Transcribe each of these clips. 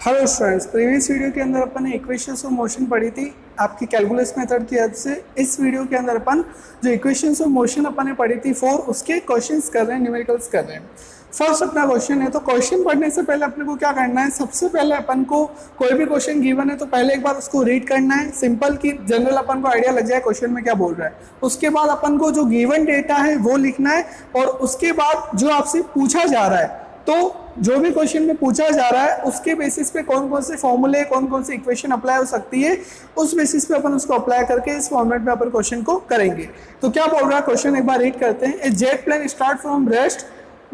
Hello students, previous video के अंदर अपन ने इक्वेशंस ऑफ मोशन पढ़ी थी आपकी कैलकुलस मेथड की हेल्प से। इस वीडियो के अंदर अपन जो इक्वेशंस ऑफ मोशन अपन ने पढ़ी थी 4 उसके क्वेश्चंस कर रहे हैं, न्यूमेरिकल्स कर रहे हैं। फर्स्ट अपना क्वेश्चन है, तो क्वेश्चन पढ़ने से पहले अपने को क्या करना है, सबसे पहले अपन को कोई भी क्वेश्चन गिवन है तो पहले एक बार उसको रीड करना है, सिंपल की जनरल अपन को आइडिया लग जाए क्वेश्चन में क्या बोल रहा है। उसके बाद अपन को जो गिवन डेटा है वो लिखना है और उसके बाद जो आपसे पूछा जा रहा है, तो जो भी क्वेश्चन में पूछा जा रहा है उसके बेसिस पे कौन कौन से फॉर्मूले कौन कौन सी इक्वेशन अप्लाई हो सकती है, उस बेसिस पे अपन उसको अप्लाई करके इस फॉर्मेट में अपन क्वेश्चन को करेंगे। तो क्या बोल रहा है क्वेश्चन, एक बार रीड करते हैं। A jet plane start from rest.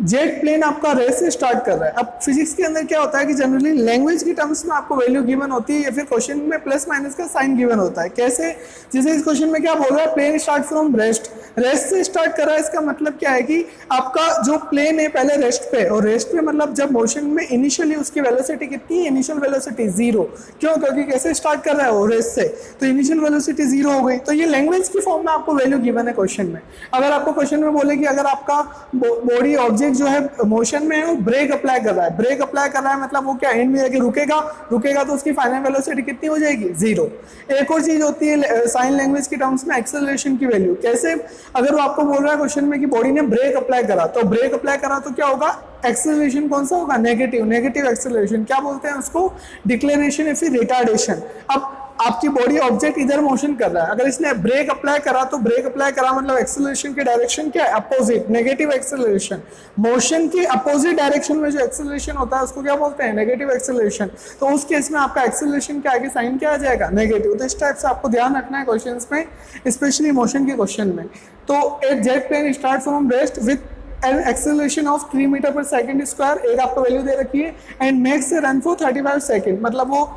Jet plane आपका रेस्ट से स्टार्ट कर रहा है। अब फिजिक्स के अंदर क्या होता है कि जनरली लैंग्वेज की टर्म्स में आपको वैल्यू गिवन होती है या फिर क्वेश्चन में प्लस माइनस का साइन गिवन होता है। कैसे, जैसे इस क्वेश्चन में क्या बोल रहा है, plane start from rest. Rest से स्टार्ट कर रहा है, इसका मतलब क्या है कि आपका जो प्लेन है पहले रेस्ट पे, और रेस्ट पे मतलब जब मोशन में इनिशियली उसकी वेलोसिटी कितनी है, इनिशियल वेलोसिटी 0। क्यों, क्योंकि कैसे स्टार्ट कर रहा है वो रेस्ट से, तो इनिशियल वेलोसिटी 0 हो गई। तो ये लैंग्वेज की फॉर्म में आपको वैल्यू गिवन है क्वेश्चन में। अगर आपको क्वेश्चन में बोले कि अगर आपका बॉडी ऑब्जेक्ट जो है मोशन में है वो ब्रेक अप्लाई कर रहा है, ब्रेक अप्लाई कर रहा है मतलब वो क्या एंड में जाके रुकेगा तो उसकी फाइनल वेलोसिटी कितनी हो जाएगी, 0। एक और चीज होती है साइन लैंग्वेज की टर्म्स में एक्सेलरेशन की वैल्यू। कैसे, अगर वो आपको बोल रहा है क्वेश्चन में कि बॉडी ने ब्रेक अप्लाई करा, तो ब्रेक अप्लाई करा तो क्या होगा, एक्सेलरेशन कौन सा होगा, नेगेटिव एक्सेलरेशन। क्या बोलते हैं उसको, डिक्लेरेशन या फिर रिटार्डेशन। अब आपकी बॉडी ऑब्जेक्ट इधर मोशन कर रहा है, अगर इसने ब्रेक अप्लाई करा तो ब्रेक अप्लाई करा मतलब एक्सेलरेशन की डायरेक्शन क्या है, अपोजिट, नेगेटिव एक्सेलरेशन। मोशन की अपोजिट डायरेक्शन में जो एक्सेलरेशन होता है उसको क्या बोलते हैं, नेगेटिव एक्सेलरेशन। तो उस केस में आपका एक्सेलरेशन के आगे साइन क्या आ जाएगा, नेगेटिव। तो इस टाइप से आपको ध्यान रखना है क्वेश्चंस में, स्पेशली मोशन के क्वेश्चन में। तो एक jet plane start from rest with an acceleration of 3 meter per second square, एक आपको वैल्यू दे रखी है, and makes a run for 35 second. मतलब वो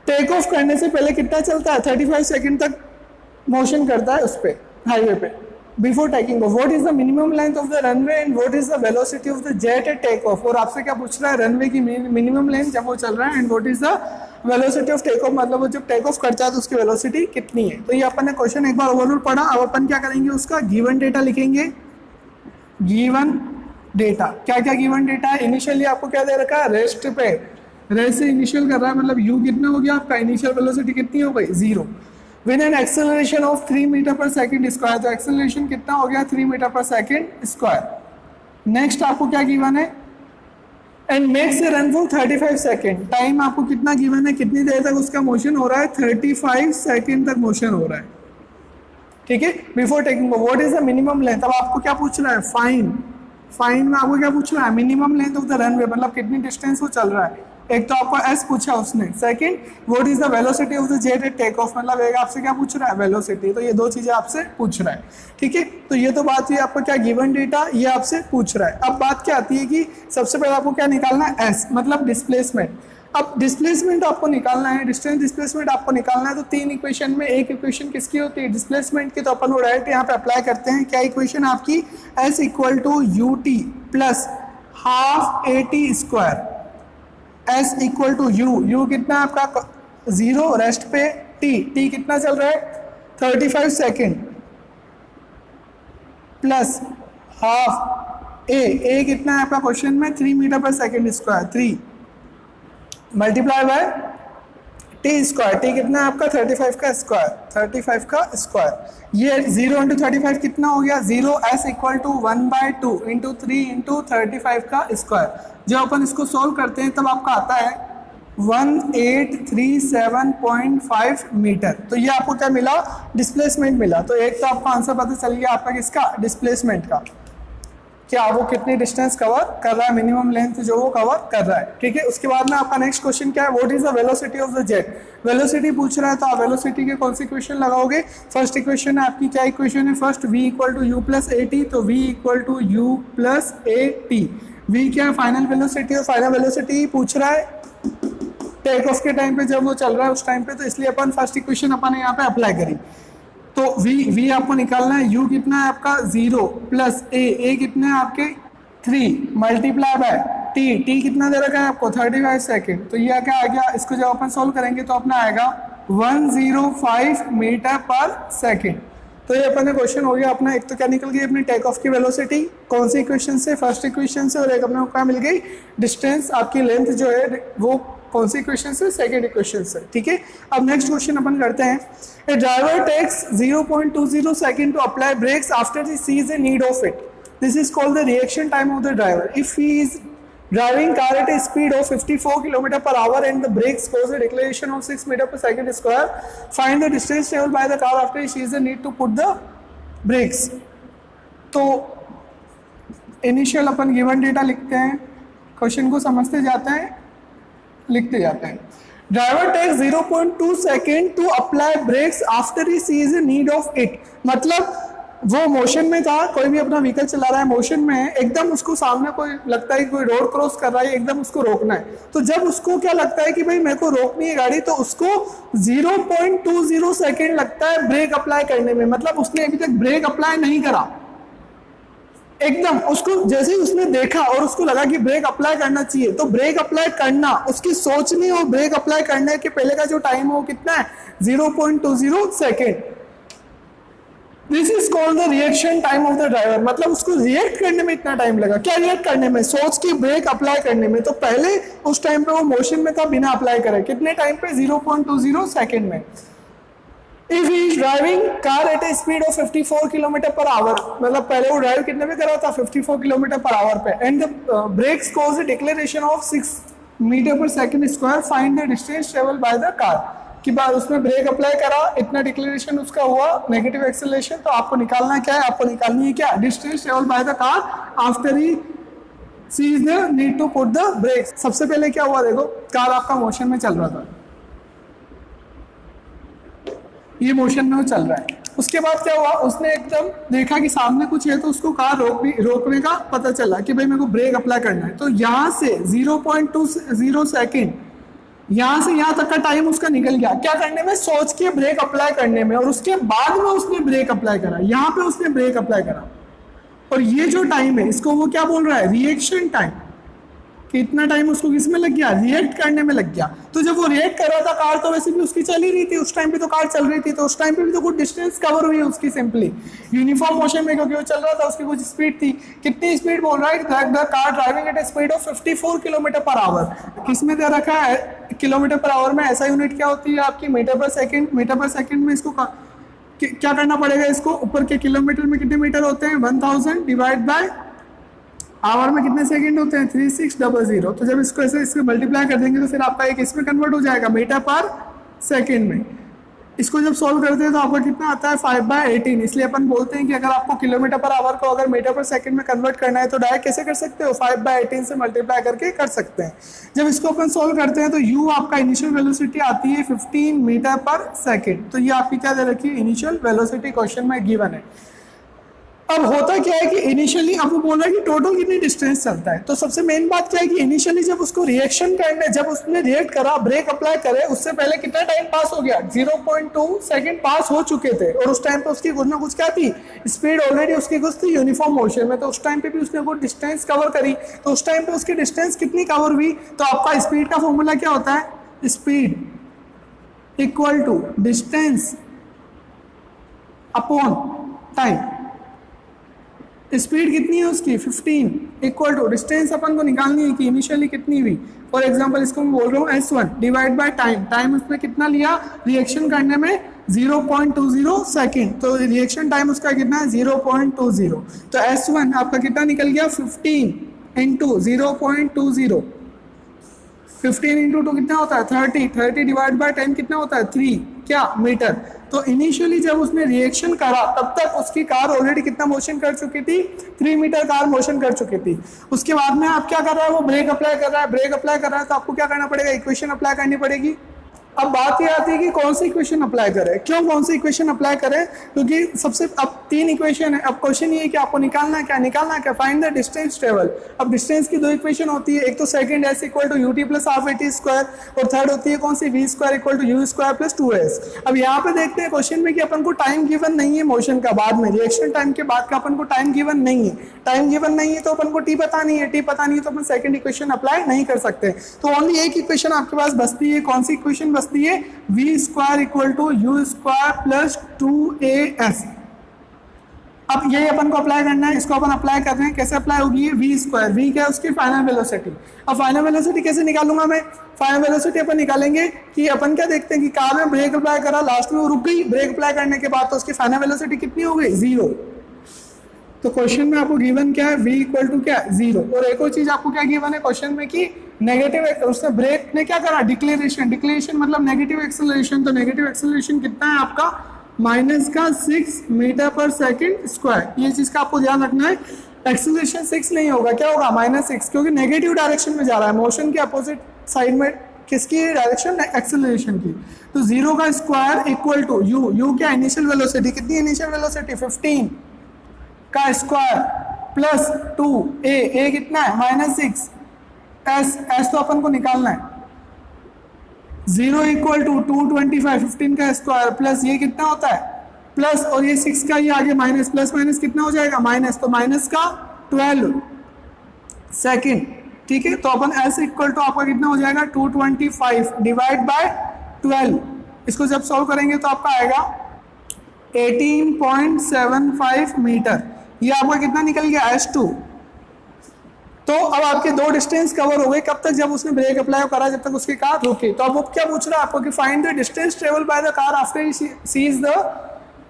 टेक ऑफ करने से पहले कितना चलता है, 35 सेकंड तक मोशन करता है उस पे, हाईवे पे, before taking off. What is the minimum length of the runway and what is the velocity of the jet at take off. और आपसे क्या पूछ रहा है, रनवे की मिनिमम लेंथ जब वो चल रहा है, and what is the velocity of take off, मतलब वो जब टेक ऑफ करता है तो उसकी वेलोसिटी कितनी है। तो ये अपन ने क्वेश्चन एक बार ओवरऑल पढ़ा। अब अपन क्या करेंगे, उसका गिवन डेटा लिखेंगे। गिवन डेटा, क्या क्या गिवन डेटा है, इनिशियली आपको क्या दे रखा है, रेस्ट पे, रेस्ट से इनिशियल कर रहा है मतलब u कितना हो गया आपका, इनिशियल वेलोसिटी कितनी हो गई, 0, with an acceleration of 3 meter per second square. तो एक्सेलरेशन कितना हो गया, 3 meter per second square. Next आपको क्या गिवन है, and makes a run for 35 second. Time आपको कितना गिवन है, कितनी देर तक उसका मोशन हो रहा है, 35 सेकंड तक मोशन हो रहा है, ठीक है, before taking. What is the minimum length. अब आपको क्या पूछ रहा है, फाइन में आपको क्या पूछ रहा है, minimum length of the runway, मतलब कितनी डिस्टेंस वो चल रहा है। एक तो आपको एस पूछा उसने, second what is the velocity of the jet at take off, मतलब एक आपसे क्या पूछ रहा है, वेलोसिटी। तो ये दो चीजें आपसे पूछ रहा है, ठीक है। तो ये तो बात हुई आपको क्या, गिवन डेटा, ये आपसे पूछ रहा है। अब बात क्या आती है कि सबसे पहले आपको क्या निकालना है, एस मतलब डिस्प्लेसमेंट। अब डिस्प्लेसमेंट आपको निकालना है, डिस्टेंस डिस्प्लेसमेंट आपको निकालना है। तो 3 इक्वेशन में एक इक्वेशन किसकी होती है, डिस्प्लेसमेंट की। तो अपन वो डायरेक्ट यहाँ पे अप्लाई करते हैं। क्या इक्वेशन आपकी, S equal to U T plus half A T square. S equal to U कितना है आपका 0, रेस्ट पे, टी कितना चल रहा है 35 सेकेंड, प्लस हाफ ए कितना है आपका क्वेश्चन में 3 meter per second square, 3 multiply by T square. T कितना है आपका 35 का स्क्वायर, 35 का स्क्वायर। ये 0 इंटू 35 कितना हो गया, 0। S equal to 1/2 into 3 into 35 का स्क्वायर। जब अपन इसको सोल्व करते हैं तब आपका आता है 1837.5 मीटर। तो ये आपको क्या मिला, डिस्प्लेसमेंट मिला। तो एक तो आपका आंसर पता चल गया आपका किसका, डिस्प्लेसमेंट का, क्या वो कितनी डिस्टेंस कवर कर रहा है, मिनिमम लेंथ जो वो कवर कर रहा है, ठीक है। उसके बाद में आपका नेक्स्ट क्वेश्चन क्या है, what is the velocity of the jet. Velocity पूछ रहा है तो आप वेलोसिटी के कौन सी इक्वेशन लगाओगे। फर्स्ट इक्वेशन है आपकी, क्या इक्वेशन है, first v equal to you plus A T. तो v equal to you plus A T. v क्या है, फाइनल वेलोसिटी, और फाइनल वेलोसिटी पूछ रहा है टेक ऑफ के टाइम पे, जब वो चल रहा है उस टाइम पे। तो इसलिए अपन फर्स्ट इक्वेशन अपन यहाँ पे अप्लाई करी। तो v आपको निकालना है, u कितना है आपका 0 प्लस a कितना है आपके 3 मल्टीप्लाई बाय t कितना दे रखा है आपको 35 सेकेंड। तो ये क्या आ गया, इसको जब अपन सोल्व करेंगे तो अपना आएगा 105 मीटर पर सेकेंड। तो ये अपने क्वेश्चन हो गया अपना। एक तो क्या निकल गई अपनी टेक ऑफ की वेलोसिटी, कौन सी इक्वेशन से, फर्स्ट इक्वेशन से, और एक अपने को क्या मिल गई, डिस्टेंस आपकी लेंथ जो है वो कौन सी इक्वेशन से, सेकंड इक्वेशन से। ठीक है, अब नेक्स्ट क्वेश्चन अपन करते हैं। A driver takes 0.20 second to apply brakes after he sees a need of it, this is called the reaction time of the driver. If he is driving car at a speed of 54 km per hour and the brakes cause a deceleration of 6 meter per second square, find the distance traveled by the car after she is the need to put the brakes। तो initial अपन given data लिखते हैं, question को समझते जाते हैं, लिखते जाते हैं। Driver takes 0.2 second to apply brakes after he sees a need of it, मतलब वो मोशन में था, कोई भी अपना व्हीकल चला रहा है, मोशन में है, एकदम उसको सामने कोई लगता है कोई रोड क्रॉस कर रहा है, एकदम उसको रोकना है। तो जब उसको क्या लगता है कि भाई मेरे को रोकनी है गाड़ी, तो उसको 0.20 सेकेंड लगता है ब्रेक अप्लाई करने में, मतलब उसने अभी तक ब्रेक अप्लाई नहीं करा। एकदम उसको जैसे ही उसने देखा और उसको लगा कि ब्रेक अप्लाई करना चाहिए, तो ब्रेक अप्लाई करना, उसकी सोचने और ब्रेक अप्लाई करने के पहले का जो टाइम है वो कितना है, 0.20 second. This is called the reaction time of the driver, मतलब उसको रिएक्ट करने में इतना टाइम लगा। क्या रिएक्ट करने में, सोच के ब्रेक अप्लाई करने में। तो पहले उस टाइम पे वो मोशन में था बिना अप्लाई करे, कितने टाइम पे, 0.20 सेकेंड में। If he is driving car eight a speed of 54 kilometre per hour, मतलब पहले वो ड्राइव कितने पे कर रहा था, 54 किलोमीटर पर आवर पे, and the brakes cause a declaration of 6 metre per second square, find the distance travel by the car. कि बाद उसने ब्रेक अप्लाई करा, इतना डिक्लेरेशन उसका हुआ, नेगेटिव एक्सेलरेशन, तो आपको निकालना क्या है, आपको निकालनी है क्या, distance travel by the car after he sees the need to put the brakes. सबसे पहले क्या हुआ, देखो कार आपका मोशन में चल रहा था, ये मोशन में वो चल रहा है। उसके बाद क्या हुआ, उसने एकदम देखा कि सामने कुछ है, तो उसको कार रोकने का पता चला कि भाई मेरे को ब्रेक अप्लाई करना है। तो यहाँ से 0.20 सेकेंड, यहाँ से यहाँ तक का टाइम उसका निकल गया, क्या करने में, सोच के ब्रेक अप्लाई करने में। और उसके बाद में उसने ब्रेक अप्लाई करा, यहाँ पे उसने ब्रेक अप्लाई करा, और ये जो टाइम है इसको वो क्या बोल रहा है, रिएक्शन टाइम। कि इतना टाइम उसको किस में लग गया, रिएक्ट करने में लग गया। तो जब वो रिएक्ट कर रहा था, कार तो वैसे भी उसकी चल ही रही थी, उस टाइम पे तो कार चल रही थी, तो उस टाइम पे भी तो कुछ डिस्टेंस कवर हुई उसकी, सिंपली यूनिफॉर्म मोशन में, क्योंकि वो चल रहा था, उसकी कुछ स्पीड थी। कितनी स्पीड बोल रहा है, the car driving eight a speed of 54 kilometre per our. किसमें दे रखा है, किलोमीटर पर आवर में। ऐसा यूनिट क्या होती है आपकी, metre per second. Metre per second में इसको क्या करना पड़ेगा, इसको ऊपर के किलोमीटर में कितने मीटर होते हैं, 1000 डिवाइड बाय आवर में कितने सेकंड होते हैं, 3600। तो जब इसको ऐसे इसको मल्टीप्लाई कर देंगे तो फिर आपका एक इसमें कन्वर्ट हो जाएगा, मीटर पर सेकंड में। इसको जब सॉल्व करते हैं तो आपका कितना आता है, 5/18। इसलिए अपन बोलते हैं कि अगर आपको किलोमीटर पर आवर को अगर मीटर पर सेकंड में कन्वर्ट करना है तो डायरेक्ट कैसे कर सकते हो, 5/18 से मल्टीप्लाई करके कर सकते हैं। जब इसको अपन सॉल्व करते हैं तो u आपका इनिशियल वेलोसिटी आती है 15 मीटर पर सेकेंड। तो ये आपकी क्या दे रखी है, इनिशियल वेलोसिटी क्वेश्चन में गिवन है। अब होता क्या है कि इनिशियली अब वो बोल रहा है कि टोटल कितनी डिस्टेंस चलता है। तो सबसे मेन बात क्या है कि इनिशियली जब उसको रिएक्शन करने, जब उसने रिएक्ट करा, ब्रेक अप्लाई करे, उससे पहले कितना टाइम पास हो गया, 0.2 सेकंड पास हो चुके थे। और उस टाइम पे उसकी कुछ ना कुछ क्या थी, स्पीड ऑलरेडी उसकी कुछ थी यूनिफॉर्म मोशन में। तो उस टाइम पे भी उसने कुछ डिस्टेंस कवर करी। तो उस टाइम पे उसकी डिस्टेंस कितनी कवर हुई, तो आपका स्पीड का फॉर्मूला क्या होता है, speed equal to distance upon time. Speed कितनी है उसकी 15 इक्वल टू डिस्टेंस अपन को निकालनी है कि इनिशियली कितनी हुई। फॉर एग्जांपल इसको मैं बोल रहा हूँ S1 divide by time. Time उसने कितना लिया रिएक्शन करने में, 0.20 सेकेंड। तो रिएक्शन टाइम उसका कितना है, 0.20। तो S1 आपका कितना निकल गया, 15 इंटू 0.20। 15 इंटू 2 कितना होता है, 30। 30 डिवाइड बाय 10 कितना होता है, 3 क्या मीटर। तो इनिशियली जब उसने रिएक्शन करा तब तक उसकी कार ऑलरेडी कितना मोशन कर चुकी थी, 3 मीटर कार मोशन कर चुकी थी। उसके बाद में आप क्या कर रहा है, वो ब्रेक अप्लाई कर रहा है। ब्रेक अप्लाई कर रहा है तो आपको क्या करना पड़ेगा, इक्वेशन अप्लाई करनी पड़ेगी। अब बात ये आती है कि कौन सी इक्वेशन अप्लाई करें, क्यों कौन सी इक्वेशन अप्लाई करें, क्योंकि सबसे अब 3 इक्वेशन है। अब क्वेश्चन ये है कि आपको निकालना क्या, फाइंड द डिस्टेंस ट्रेवल। अब डिस्टेंस की 2 इक्वेशन होती है, एक तो second s equal to ut plus half at square, और थर्ड होती है कौन सी, v square equal to u square plus 2s। अब यहाँ पे देखते हैं क्वेश्चन में कि अपन को टाइम गिवन नहीं है मोशन का, बाद में रिएक्शन टाइम के बाद का अपन को टाइम गिवन नहीं है। टाइम गिवन नहीं है तो अपन को t पता नहीं है, t पता नहीं है तो अपन सेकंड इक्वेशन अप्लाई नहीं कर सकते। तो ओनली एक इक्वेशन आपके पास बचती है, कौन सी इक्वेशन बचती है, v square equal to u square plus 2as। अब ये अपन को अप्लाई करना है, इसको अपन अप्लाई कर रहे हैं, कैसे अप्लाई होगी ये वी स्क्वायर, वी क्या है उसकी फाइनल वेलोसिटी। अब फाइनल वेलोसिटी कैसे निकालूंगा मैं, फाइनल वेलोसिटी अपन निकालेंगे कि अपन क्या देखते हैं कि कार में ब्रेक अप्लाई करा, लास्ट में वो रुक गई, ब्रेक अप्लाई करने के बाद तो उसकी फाइनल वेलोसिटी कितनी हो गई, 0। तो क्वेश्चन में आपको गिवन क्या है, v इक्वल टू क्या है 0। और एक और चीज आपको क्या गिवन है क्वेश्चन में कि नेगेटिव, उसने ब्रेक ने क्या करा, डिक्लेरेशन, डिक्लेरेशन मतलब नेगेटिव एक्सेलरेशन, तो नेगेटिव एक्सेलरेशन कितना है आपका -6 मीटर पर सेकंड स्क्वायर। ये चीज का आपको ध्यान रखना है, एक्सेलरेशन 6 नहीं होगा, क्या होगा -6, क्योंकि नेगेटिव डायरेक्शन में जा रहा है, मोशन के अपोजिट साइड में किसकी डायरेक्शन, एक्सेलरेशन की। तो 0 का स्क्वायर इक्वल टू u क्या इनिशियल वेलोसिटी, कितनी इनिशियल वेलोसिटी 15 का स्क्वायर प्लस 2 a कितना है -6, s तो अपन को निकालना है, 0 इक्वल टू 225, 15 का स्क्वायर प्लस ये कितना होता है प्लस, और ये 6 का ये आगे माइनस, प्लस माइनस कितना हो जाएगा माइनस, तो माइनस का 12 सेकेंड, ठीक है। तो अपन s इक्वल टू आपका कितना हो जाएगा 225 डिवाइड बाय 12, इसको जब सॉल्व करेंगे तो आपका आएगा 18.75 मीटर, ये आपका कितना निकल गया S2। तो अब आपके दो डिस्टेंस कवर हो गए, कब तक, जब उसने ब्रेक अप्लाई करा, जब तक उसकी कार रुकी। तो अब वो क्या पूछ रहा है आपको कि find the distance travel by the car after he sees the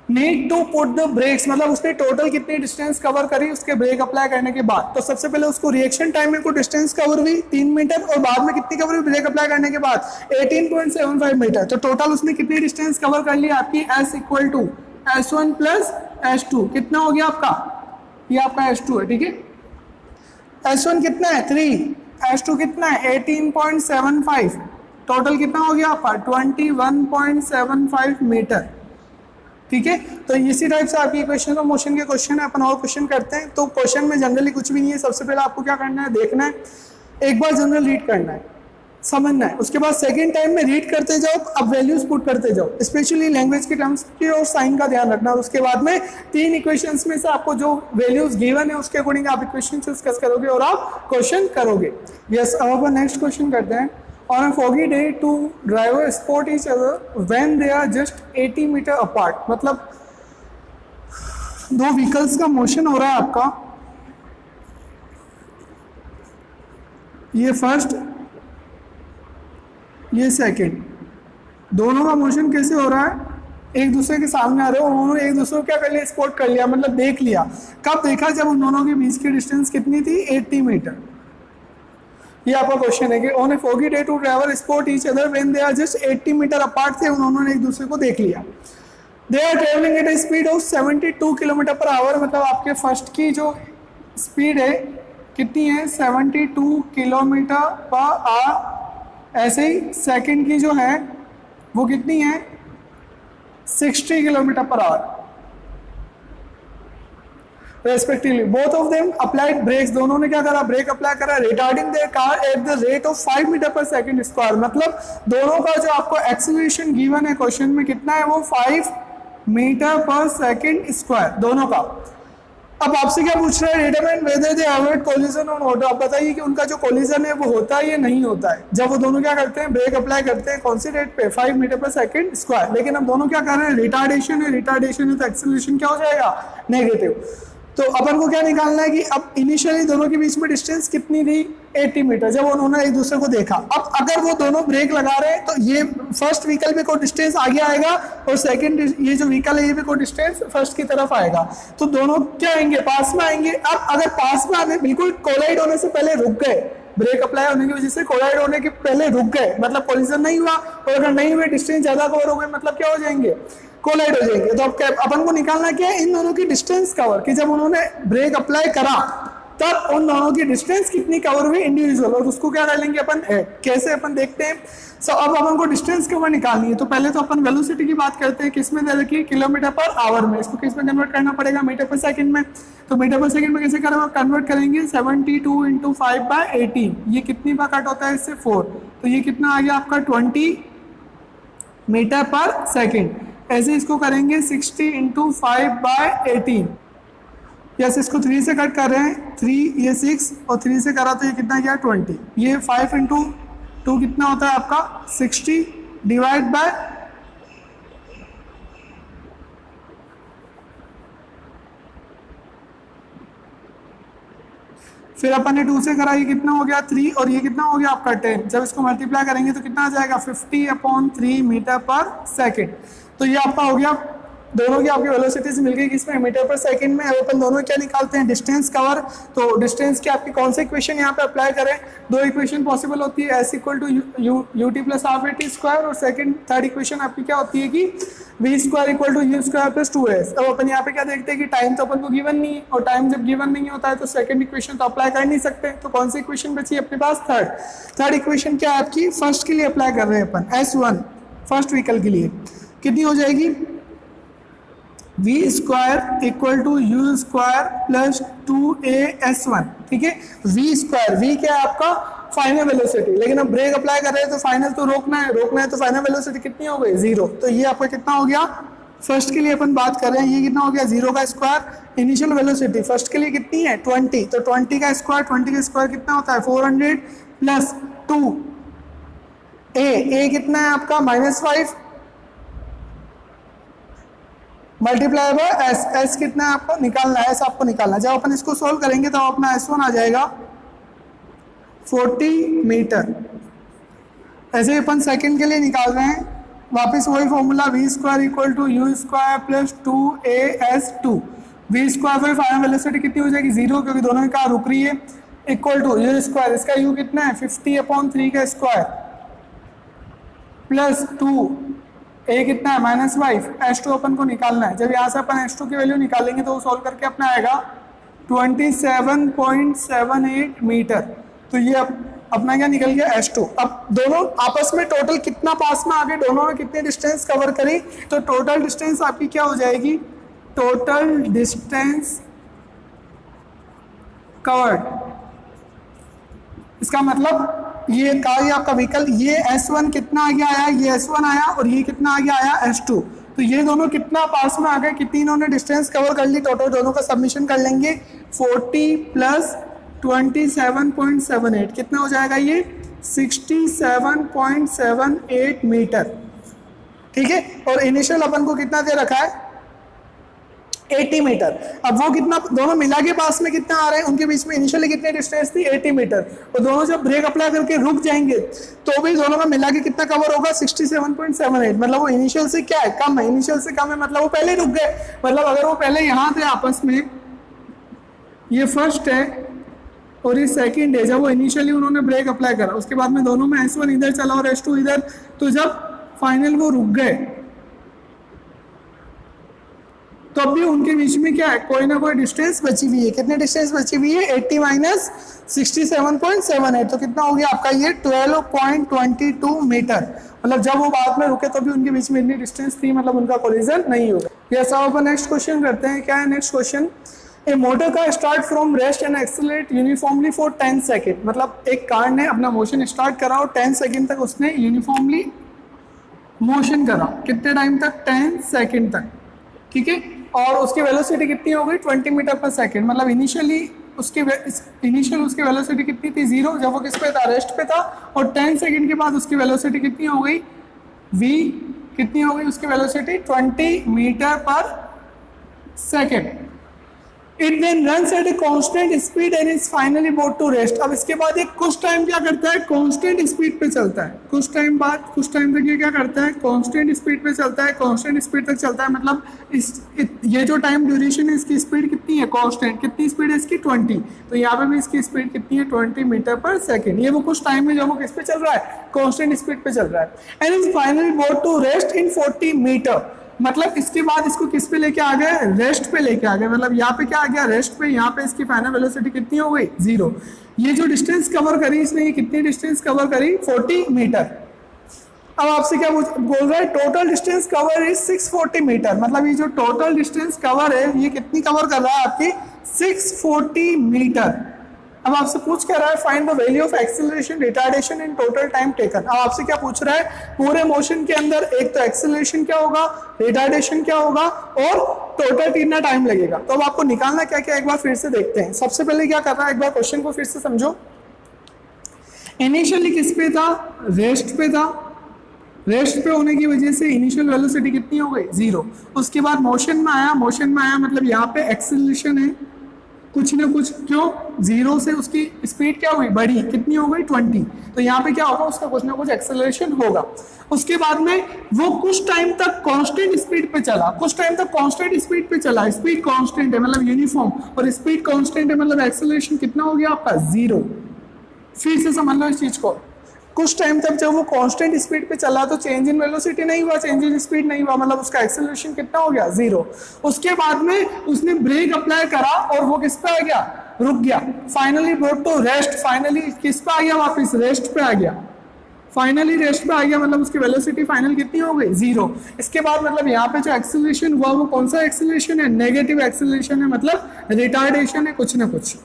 need to put the brakes, मतलब उसने टोटल कितनी डिस्टेंस कवर करी उसके ब्रेक अप्लाई करने के बाद। तो सबसे पहले उसको रिएक्शन टाइम में कुछ डिस्टेंस कवर हुई 3 मीटर, और बाद में कितनी कवर हुई ब्रेक अप्लाई करने के बाद 18.75 मीटर। तो टोटल उसने कितनी डिस्टेंस कवर कर ली आपकी, S equal to S1 plus S2, कितना हो गया आपका, ये आपका S2 है, ठीक है। S1 कितना है 3, S2 कितना है 18.75, टोटल कितना हो गया आपका 21.75 मीटर, ठीक है। तो इसी टाइप से आपकी क्वेश्चन और मोशन के क्वेश्चन है, अपन और क्वेश्चन करते हैं। तो क्वेश्चन में जनरली कुछ भी नहीं है, सबसे पहले आपको क्या करना है, देखना है, एक बार जनरल रीड करना है, समझना है, उसके बाद सेकंड टाइम में रीड करते जाओ, अब वैल्यूज पुट करते जाओ, स्पेशली लैंग्वेज के टर्म्स की और साइन का ध्यान रखना। उसके बाद में 3 इक्वेशंस में से आपको जो वैल्यूज गिवन है उसके अकॉर्डिंग आप इक्वेशन चूज करोगे और आप क्वेश्चन करोगे। यस, अब अपन नेक्स्ट क्वेश्चन करते हैं। On a foggy day, two drivers spot each other when they are just 80 meter apart, मतलब दो व्हीकल्स का मोशन हो रहा है आपका, ये फर्स्ट ये सेकंड, दोनों का मोशन कैसे हो रहा है, एक दूसरे के सामने आ रहे हो, उन्होंने एक दूसरे को क्या कर लिया, स्पॉट कर लिया, मतलब देख लिया। कब देखा, जब उन दोनों के बीच की डिस्टेंस कितनी थी 80 मीटर। ये आपका क्वेश्चन है कि on a foggy day two travel spot each other when they are just 80 meter apart थे, उन्होंने एक दूसरे को देख लिया। They are travelling at a speed of 72 kilometer per hour, मतलब आपके फर्स्ट की जो स्पीड है कितनी है 72 किलोमीटर पर आवर, ऐसे ही सेकंड की जो है वो कितनी है 60 kilometer per hour respectively. Both of them applied brakes, दोनों ने क्या करा, ब्रेक अप्लाई करा, retarding their car at the rate of 5 meter per second square, मतलब दोनों का जो आपको एक्सेलरेशन गिवन है क्वेश्चन में कितना है, वो 5 मीटर पर सेकंड स्क्वायर दोनों का। अब आपसे क्या पूछ रहा है, determine whether they avoid collision और नॉट, आप बताइए कि उनका जो कोलिजन है वो होता है या नहीं होता है, जब वो दोनों क्या करते हैं, ब्रेक अप्लाई करते हैं कौन सी रेट पे 5 मीटर पर सेकंड स्क्वायर। लेकिन अब दोनों क्या कर रहे हैं, रिटार्डेशन है, रिटार्डेशन है तो एक्सेलरेशन क्या हो जाएगा, नेगेटिव। तो अपन को क्या निकालना है कि अब इनिशियली दोनों के बीच में डिस्टेंस कितनी थी 80 मीटर, जब उन्होंने एक दूसरे को देखा। अब अगर वो दोनों ब्रेक लगा रहे हैं तो ये फर्स्ट व्हीकल पे कोई डिस्टेंस आगे आएगा और सेकंड ये जो व्हीकल है ये भी कोई डिस्टेंस फर्स्ट की तरफ आएगा, तो दोनों क्या आएंगे, पास में आएंगे। अब अगर पास में आने बिल्कुल कोलाइड होने से पहले रुक गए, ब्रेक अप्लाई होने की वजह से कोलाइड होने के पहले रुक गए, मतलब कोलिजन नहीं हुआ, और अगर नहीं हुए डिस्टेंस ज्यादा कवर हो गए, मतलब क्या हो जाएंगे, कोलाइड हो जाएंगे। तो अब अपन को निकालना क्या है, इन दोनों की डिस्टेंस कवर, कि जब उन्होंने ब्रेक अप्लाई करा तब उन दोनों की डिस्टेंस कितनी कवर हुई इंडिविजुअल, और उसको क्या कर लेंगे अपन, कैसे अपन देखते हैं। सो अब अपन को डिस्टेंस कवर निकालनी है, तो पहले तो अपन वेलोसिटी की बात करते हैं, किसमें दे रखी है, किलोमीटर पर आवर में, इसको किस में कन्वर्ट करना पड़ेगा, मीटर पर सेकंड में। तो मीटर पर सेकंड में कैसे कन्वर्ट करेंगे, 72 × 5/18, ये कितनी बार कट होता है इससे 4, तो ये कितना आ गया आपका 20 मीटर पर सेकंड। ऐसे इसको करेंगे 60 × 5/18, यस, इसको 3 से कट कर रहे हैं, 3 ये 6 और 3 से करा तो ये कितना गया 20, ये 5 × 2 कितना होता है आपका 60 डिवाइड बाय फिर अपन ने 2 से करा, ये कितना हो गया 3, और ये कितना हो गया आपका 10। जब इसको मल्टीप्लाई करेंगे तो कितना आ जाएगा 50/3 मीटर पर सेकेंड। तो ये आपका हो गया, दोनों की आपकी वेलोसिटीज मिल गई किसमें, मीटर पर सेकंड में। अब अपन दोनों क्या निकालते हैं, डिस्टेंस कवर। तो डिस्टेंस की आपकी कौन सी इक्वेशन यहाँ पे अप्लाई करें, 2 इक्वेशन पॉसिबल होती है, s equal to ut plus half at square, और थर्ड इक्वेशन आपकी क्या होती है कि v square equal to u square plus 2s। अब अपन यहाँ पे क्या देखते हैं कि टाइम तो अपन को गिवन नहीं है, और टाइम जब गिवन नहीं होता है तो सेकंड इक्वेशन तो अप्लाई कर नहीं सकते। तो कौन सी इक्वेशन बची अपने पास, थर्ड इक्वेशन क्या है आपकी, फर्स्ट के लिए अप्लाई कर रहे हैं अपन, s1 फर्स्ट व्हीकल के लिए कितनी हो जाएगी, v square equal to U square plus 2as1। ठीक है, v स्क्वायर, v क्या है आपका फाइनल वेलोसिटी, लेकिन अब ब्रेक अप्लाई कर रहे हैं तो फाइनल तो रोकना है तो फाइनल वेलोसिटी कितनी हो गई 0। तो ये आपका कितना हो गया, फर्स्ट के लिए अपन बात कर रहे हैं, ये कितना हो गया 0 का स्क्वायर। इनिशियल वेलोसिटी फर्स्ट के लिए कितनी है 20, तो 20 का स्क्वायर कितना होता है 400 प्लस 2 a कितना है आपका -5 मल्टीप्लाई बाय s कितना है आपको निकालना है, s आपको निकालना है। जब अपन इसको सोल्व करेंगे तो अपना s1 आ जाएगा 40 मीटर। ऐसे अपन सेकंड के लिए निकाल रहे हैं, वापस वही formula v square equal to U square plus 2as2। v square फिर फाइनल वेलोसिटी कितनी हो जाएगी 0, क्योंकि दोनों की कार रुक रही है, इक्वल टू यू स्क्वायर, इसका u कितना है 50/3 का स्क्वायर प्लस 2 a कितना है -5, s2 अपन को निकालना है। जब यहाँ से अपन s2 की वैल्यू निकालेंगे तो वो सॉल्व करके अपना आएगा 27.78 मीटर। तो ये अपना क्या निकल गया s2। अब दोनों आपस में टोटल कितना पास में आ गए, दोनों में कितने डिस्टेंस कवर करी, तो टोटल डिस्टेंस आपकी क्या हो जाएगी, टोटल डिस्टेंस कवर्ड, इसका मतलब ये कार या आपका व्हीकल, ये s1 कितना आगे आया, ये s1 आया, और ये कितना आगे आया s2। तो ये दोनों कितना पास में आ गए, कितनी इन्होंने डिस्टेंस कवर कर ली, टोटल दोनों का सबमिशन कर लेंगे 40 प्लस 27.78 कितना हो जाएगा, ये 67.78 मीटर। ठीक है, और इनिशियल अपन को कितना दे रखा है 80 मीटर। अब वो कितना, दोनों मिला के पास में कितना आ रहे हैं, उनके बीच में इनिशियली कितनी डिस्टेंस थी 80 मीटर, और दोनों जब ब्रेक अप्लाई करके रुक जाएंगे तो भी दोनों का मिला के कितना कवर होगा 67.78। मतलब वो इनिशियल से क्या है, कम है, इनिशियल से कम है, मतलब वो पहले रुक गए। मतलब अगर वो पहले यहाँ थे आपस में, ये फर्स्ट है और ये सेकंड है, जब वो इनिशियली उन्होंने ब्रेक अप्लाई करा, उसके बाद में दोनों में s1 इधर चला और s2 इधर, तो जब फाइनल वो रुक गए तो अभी उनके बीच में क्या है, कोई ना कोई डिस्टेंस बची हुई है। कितनी डिस्टेंस बची हुई है 80 माइनस 67.78, तो कितना हो गया आपका ये 12.22 मीटर। मतलब जब वो बाद में रुके तो भी उनके बीच में इतनी डिस्टेंस थी, मतलब उनका कोलिजन नहीं होगा। ये सब अपन नेक्स्ट क्वेश्चन करते हैं। क्या है next question, A motor car start from rest and accelerate uniformly for 10 second. मतलब एक कार ने अपना मोशन स्टार्ट करा और 10 सेकेंड तक उसने यूनिफॉर्मली मोशन करा। कितने टाइम तक, 10 सेकेंड तक। ठीक है, और उसकी वेलोसिटी कितनी हो गई 20 मीटर पर सेकेंड। मतलब इनिशियल उसकी वेलोसिटी कितनी थी 0, जब वो किस पे था, रेस्ट पे था, और 10 सेकेंड के बाद उसकी वेलोसिटी कितनी हो गई v कितनी हो गई उसकी velocity 20 meter per second. It then runs at a constant speed and is finally brought to rest. अब इसके बाद ये कुछ टाइम क्या करता है, कांस्टेंट स्पीड पे चलता है। कुछ टाइम तक ये क्या करता है, कांस्टेंट स्पीड पे चलता है, कांस्टेंट स्पीड तक चलता है। मतलब ये जो टाइम ड्यूरेशन है इसकी स्पीड कितनी है, कांस्टेंट। कितनी स्पीड है इसकी 20, तो यहाँ पे भी इसकी स्पीड कितनी है 20 मीटर पर सेकेंड। ये वो कुछ टाइम है जब वो किस पे चल रहा है, कांस्टेंट स्पीड पे चल रहा है। And is finally brought to rest in 40 meter. मतलब इसके बाद इसको किस पे लेके आ गए, रेस्ट पे लेके आ गए। मतलब यहाँ पे क्या आ गया, रेस्ट पे। यहाँ पे इसकी फाइनल वेलोसिटी कितनी हो गई 0। ये जो डिस्टेंस कवर करी इसने, ये कितनी डिस्टेंस कवर करी 40 मीटर। अब आपसे क्या बोल रहा है, total distance cover is 640 meter. मतलब ये जो टोटल डिस्टेंस कवर है ये कितनी कवर कर रहा है आपकी 640 मीटर। अब आपसे पूछ कर रहा है find the value of acceleration, retardation in total time taken. अब आपसे क्या पूछ रहा है, पूरे मोशन के अंदर एक तो एक्सेलरेशन क्या होगा, रिटार्डेशन क्या होगा, और टोटल कितना टाइम लगेगा। तो अब आपको निकालना क्या क्या, एक बार फिर से देखते हैं। सबसे पहले क्या कर रहा है, एक बार क्वेश्चन को फिर से समझो। इनिशियली किस पे था, रेस्ट पे था। रेस्ट पे होने की वजह से इनिशियल वेलोसिटी कितनी हो गई 0। उसके बाद मोशन में आया मतलब यहाँ पे एक्सेलरेशन है, कुछ ना कुछ, क्यों, 0 से उसकी स्पीड क्या हुई, बढ़ी, कितनी हो गई 20, तो यहाँ पे क्या होगा, उसका कुछ ना कुछ एक्सेलरेशन होगा। उसके बाद में वो कुछ टाइम तक कांस्टेंट स्पीड पे चला, कुछ टाइम तक कांस्टेंट स्पीड पे चला, स्पीड कांस्टेंट है मतलब यूनिफॉर्म, और स्पीड कांस्टेंट है मतलब एक्सेलरेशन कितना हो गया आपका 0। फिर से समझ लो इस चीज को, कुछ टाइम तक जब वो कांस्टेंट स्पीड पे चला तो चेंज इन वेलोसिटी नहीं हुआ, चेंज इन स्पीड नहीं हुआ, मतलब उसका एक्सेलरेशन कितना हो गया 0। उसके बाद में उसने ब्रेक अप्लाई करा और वो किस पे आ गया, रुक गया, finally brought to rest, finally किस पे आ गया, वापस रेस्ट पे आ गया, फाइनली रेस्ट पे आ गया, मतलब उसकी वेलोसिटी फाइनल कितनी हो गई 0। इसके बाद मतलब यहाँ पे जो एक्सेलरेशन हुआ वो कौन सा एक्सेलरेशन है, नेगेटिव एक्सेलरेशन है, मतलब रिटार्डेशन है कुछ ना कुछ,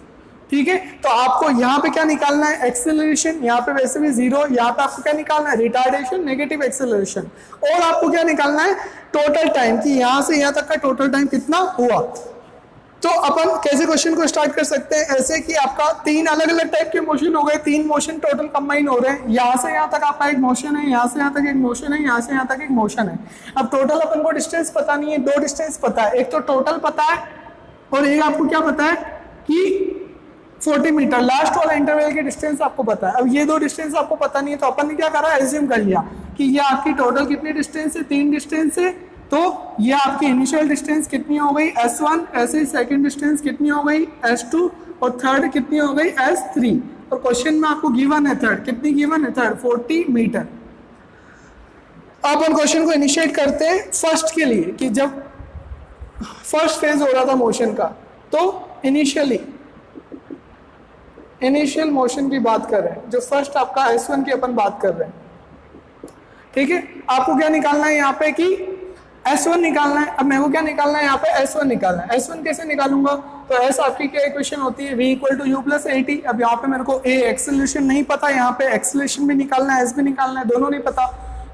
ठीक है। तो आपको यहाँ पे क्या निकालना है, एक्सेलरेशन, यहाँ पे वैसे भी 0, यहाँ पे आपको क्या निकालना है, रिटार्डेशन, नेगेटिव एक्सेलरेशन, और आपको क्या निकालना है, टोटल टाइम, कि यहाँ से यहाँ तक का टोटल टाइम कितना हुआ। तो अपन कैसे क्वेश्चन को स्टार्ट कर सकते हैं, ऐसे कि आपका 3 अलग अलग टाइप के मोशन हो गए, 3 मोशन टोटल कंबाइन हो रहे हैं, यहाँ से यहाँ तक आपका एक मोशन है, यहाँ से यहाँ तक एक मोशन है, यहाँ से यहाँ तक एक मोशन है। अब टोटल अपन को डिस्टेंस पता नहीं है, 2 डिस्टेंस पता है, एक तो टोटल पता है और एक आपको क्या पता है कि 40 मीटर, लास्ट वाला इंटरवल की डिस्टेंस आपको पता है। अब ये 2 डिस्टेंस आपको पता नहीं है, तो अपन ने क्या करा, एज्यूम कर लिया कि ये आपकी टोटल कितनी डिस्टेंस है, 3 डिस्टेंस है, तो ये आपकी इनिशियल डिस्टेंस कितनी हो गई S1, ऐसे ही सेकंड डिस्टेंस कितनी हो गई S2, और थर्ड कितनी हो गई S3, और क्वेश्चन में आपको गिवन है थर्ड, कितनी गिवन है थर्ड, 40 मीटर। अब अपन क्वेश्चन को इनिशिएट करते हैं फर्स्ट के लिए, कि जब फर्स्ट फेज हो रहा था मोशन का, तो इनिशियल मोशन की बात कर रहे हैं, जो फर्स्ट आपका S1 की अपन बात कर रहे हैं, ठीक है। आपको क्या निकालना है यहाँ पे कि S1 निकालना है। अब मेरे को क्या निकालना है यहाँ पे, S1 निकालना है। S1 कैसे निकालूंगा, तो S आपकी क्या इक्वेशन होती है, v = u + at। अब यहाँ पे मेरे को a एक्सेलरेशन नहीं पता, यहाँ पे एक्सेलरेशन भी निकालना है, s भी निकालना है, दोनों नहीं पता,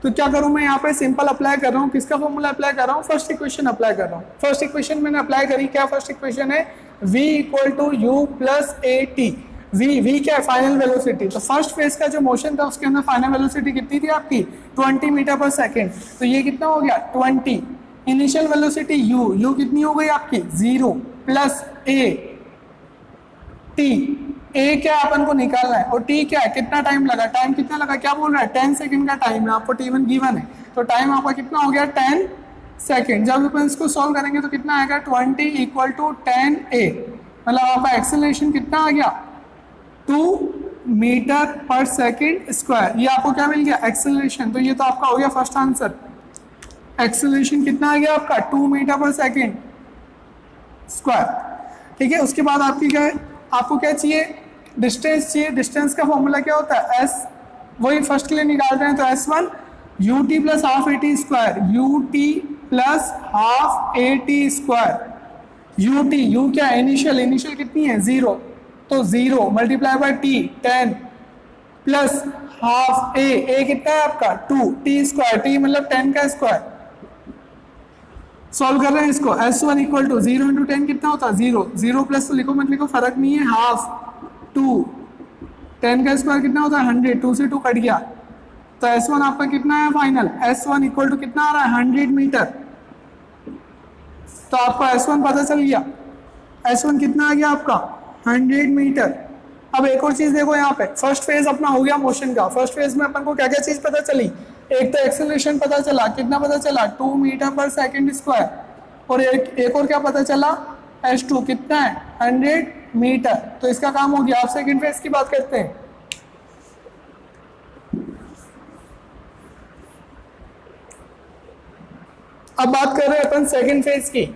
तो क्या करूं मैं यहाँ पे सिंपल अप्लाई कर रहा हूँ, किसका फॉर्मूला अप्लाई कर रहा हूँ, फर्स्ट इक्वेशन अप्लाई कर रहा हूँ। फर्स्ट इक्वेशन मैंने अप्लाई करी, क्या फर्स्ट इक्वेशन है, v = u + at। v क्या है, फाइनल वेलोसिटी, तो फर्स्ट फेज का जो मोशन था उसके अंदर फाइनल वेलोसिटी कितनी थी आपकी 20 मीटर पर सेकेंड, तो ये कितना हो गया 20। इनिशियल वेलोसिटी u कितनी हो गई आपकी 0 + a t, a क्या अपन को निकालना है, और t क्या है, कितना टाइम लगा, टाइम कितना लगा, क्या बोल रहा है 10 सेकंड का टाइम है, आपको t1 गिवन है, तो टाइम आपका कितना हो गया 10 सेकंड। जब अपन इसको सॉल्व करेंगे तो कितना आएगा 20 = 10a, मतलब आपका एक्सेलरेशन कितना आ गया 2 मीटर पर सेकेंड स्क्वायर। ये आपको क्या मिल गया, एक्सेलरेशन, तो ये तो आपका हो गया फर्स्ट आंसर। एक्सेलरेशन कितना आ गया आपका 2 मीटर पर सेकेंड स्क्वायर, ठीक है। उसके बाद आपकी क्या है, आपको क्या चाहिए, डिस्टेंस चाहिए। डिस्टेंस का फॉर्मूला क्या होता है, s, वही फर्स्ट के लिए निकाल रहे हैं, तो S1 ut + ½ at square, ut + ½ at square, u क्या है, इनिशियल कितनी है 0, तो 0 × t 10 + ½ a कितना है आपका 2 t स्क्वायर, t मतलब 10 का स्क्वायर। सॉल्व कर रहे हैं इसको, S1 = 0 × 10 कितना होता है 0, 0 प्लस तो लिखो मत लिखो, फर्क नहीं है, ½ 2, 10 का स्क्वायर कितना होता है 100, 2 से 2 कट गया, तो S1 आपका कितना है फाइनल, S1 = कितना आ रहा है 100 मीटर, तो आपको S1 पता चल गया, S1 कितना आ गया आपका 100 मीटर। अब एक और चीज देखो यहाँ पे, फर्स्ट फेज अपना हो गया मोशन का। फर्स्ट फेज में अपन को क्या क्या चीज पता चली, एक तो एक्सेलरेशन पता चला, कितना पता चला 2 मीटर पर सेकेंड स्क्वायर, और एक और क्या पता चला S2 कितना है 100 मीटर, तो इसका काम हो गया। आप सेकेंड फेज की बात करते हैं। अब बात कर रहे हैं अपन सेकेंड फेज की,